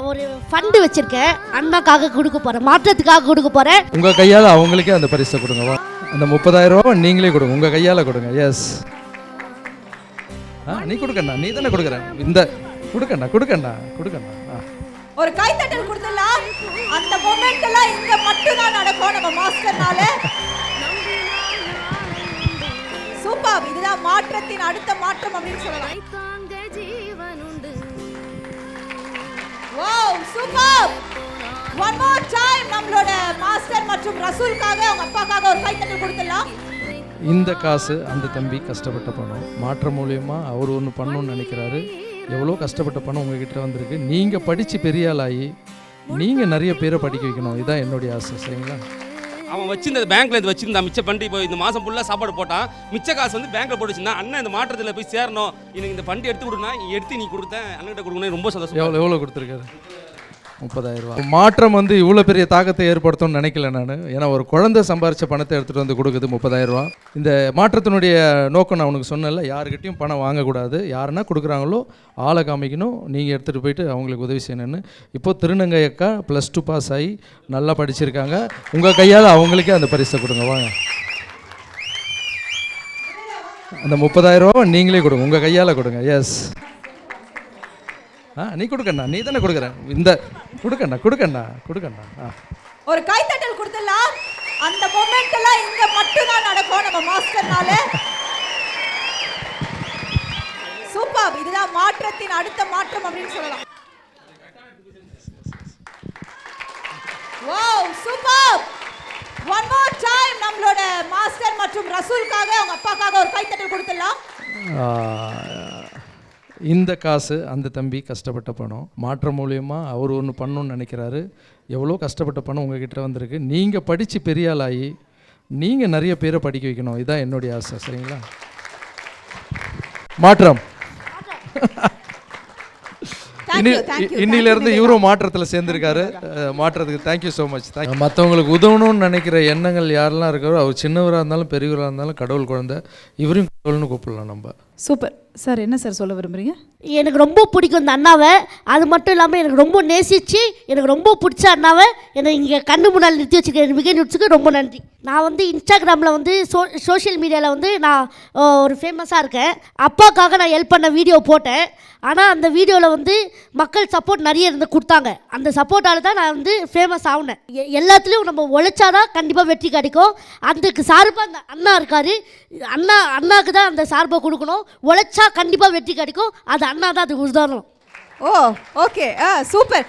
ஒரு ஃபண்டு வச்சிருக்கேன், அண்ணாக்காக கொடுக்க போறேன், மாற்றத்துக்காக கொடுக்க போறேன். உங்க கையால அவங்களுக்கே அந்த பரிசை கொடுங்க. அந்த 30,000 ரூபாய் நீங்களே கொடுங்க, உங்க கையால கொடுங்க. எஸ், நீ கொடுக்கண்ணா, நீ தானே கொடுக்குற. இந்த கொடுக்கண்ணா. ஒரு கைத்தட்டல் கொடுத்துடலாம். அந்த மொமெண்ட் எல்லாம் இங்க மட்டும் தான் நடக்கும் நம்ம மாஸ்டர்னால. சூப்பர், இதுதான் மாற்றத்தின் அடுத்த மாற்றம் அப்படின்னு சொல்லலாம். Wow, super. One more time நம்மளோட மாஸ்டர் மற்றும் ரசூலுக்காக அவங்க அப்பாக்காக ஒரு கைத்தட்டல் கொடுத்துடலாம். இந்த காசு அந்த தம்பி கஷ்டப்பட்ட பணம். மாற்றம் மூலியமா அவர் ஒன்று பண்ணணும்னு நினைக்கிறாரு. எவ்வளோ கஷ்டப்பட்ட பணம் உங்ககிட்ட வந்திருக்கு. நீங்கள் படித்து பெரிய ஆளாகி நீங்கள் நிறைய பேரை படிக்க வைக்கணும். இதுதான் என்னுடைய ஆசை. சரிங்களா? அவன் வச்சிருந்த பேங்க்ல இருந்து வச்சிருந்தா மிச்சம் பண்ணி இப்போ இந்த மாதம் ஃபுல்லாக சாப்பாடு போட்டான். மிச்ச காசு வந்து பேங்க்ல போட்டுச்சுன்னா அண்ணன் இந்த மாற்றத்தில் போய் சேரணும், எனக்கு இந்த ஃபண்ட் எடுத்து கொடுனா எடுத்து நீ கொடுத்தேன் அண்ணன்கிட்ட கொடுக்கணும். ரொம்ப சந்தோஷம். எவ்வளோ கொடுத்துருக்காரு? 30,000 ரூபா. மாற்றம் வந்து இவ்வளோ பெரிய தாக்கத்தை ஏற்படுத்தும்னு நினைக்கல நான். ஏன்னா ஒரு குழந்தை சம்பாரித்த பணத்தை எடுத்துகிட்டு வந்து கொடுக்குது 30,000 ரூபா. இந்த மாற்றத்தினுடைய நோக்கம் நான் உனக்கு சொன்னல, யாருக்கிட்டையும் பணம் வாங்கக்கூடாது, யாருன்னா கொடுக்குறாங்களோ ஆளை காமிக்கணும், நீங்கள் எடுத்துகிட்டு போயிட்டு அவங்களுக்கு உதவி செய்யணும்னு. இப்போது திருநங்கை அக்கா +2 பாஸ் ஆகி நல்லா படிச்சிருக்காங்க. உங்கள் கையால் அவங்களுக்கே அந்த பரிசை கொடுங்க. வாங்க, அந்த 30,000 ரூபா நீங்களே கொடுங்க, உங்கள் கையால் கொடுங்க. எஸ், நீ கொடுக்கண்ணா, நீ தானே கொடுக்குற. இந்த கொடுக்கண்ணா. ஒரு கைத்தட்டல் கொடுத்துடலாம். அந்த மொமெண்ட் எல்லாம் இங்க மட்டும் தான் நடக்கும் நம்ம மாஸ்டர்னால. சூப்பர், இதுதான் மாற்றத்தின் அடுத்த மாற்றம் அப்படின்னு சொல்லலாம். Wow, super. One more time நம்மளோட மாஸ்டர் மற்றும் ரசூலுக்காக அவங்க அப்பாக்காக ஒரு கைத்தட்டல் கொடுத்துடலாம். இந்த காசு அந்த தம்பி கஷ்டப்பட்ட பணம். மாற்றம் மூலியமாக அவர் ஒன்று பண்ணணும்னு நினைக்கிறாரு. எவ்வளோ கஷ்டப்பட்ட பணம் உங்ககிட்ட வந்திருக்கு. நீங்கள் படித்து பெரிய ஆளாகி நீங்கள் நிறைய பேரை படிக்க வைக்கணும். இதுதான் என்னுடைய ஆசை. சரிங்களா? மாற்றம். இன்னிலிருந்து இவரும் மாற்றத்தில் சேர்ந்துருக்காரு. மாற்றத்துக்கு தேங்க்யூ ஸோ மச். மற்றவங்களுக்கு உதவணும்னு நினைக்கிற எண்ணங்கள் யாரெல்லாம் இருக்காரோ, அவர் சின்னவராக இருந்தாலும் பெரியவராக இருந்தாலும் கடவுள் குழந்தை, இவரையும் கடவுள்னு கூப்பிடலாம் நம்ம. Super sir. என்ன சார் சொல்ல விரும்புகிறீங்க? எனக்கு ரொம்ப பிடிக்கும் இந்த அண்ணாவை. அது மட்டும் இல்லாமல் எனக்கு ரொம்ப நேசித்து எனக்கு ரொம்ப பிடிச்ச அண்ணாவை என்னை இங்கே கண்ணு முன்னால் நிறுத்தி வச்சுருக்கேன். மிக நிறுத்துக்கு ரொம்ப நன்றி. நான் வந்து இன்ஸ்டாகிராமில் வந்து சோஷியல் மீடியாவில் வந்து நான் ஒரு ஃபேமஸாக இருக்கேன். அப்பாக்காக நான் ஹெல்ப் பண்ண வீடியோ போட்டேன். ஆனால் அந்த வீடியோவில் வந்து மக்கள் சப்போர்ட் நிறைய இருந்து கொடுத்தாங்க. அந்த சப்போர்ட்டால் தான் நான் வந்து ஃபேமஸ் ஆகினேன். எல்லாத்துலேயும் நம்ம உழைச்சாதான் கண்டிப்பாக வெற்றி கிடைக்கும். அதுக்கு சார்பாக அந்த அண்ணா இருக்கார். அண்ணாவுக்கு தான் அந்த சார்பை கொடுக்கணும். உழைச்சா கண்டிப்பாக வெற்றி கிடைக்கும். அது அண்ணா தான் அதுக்கு உதாரணம். ஓ, ஓகே, சூப்பர்.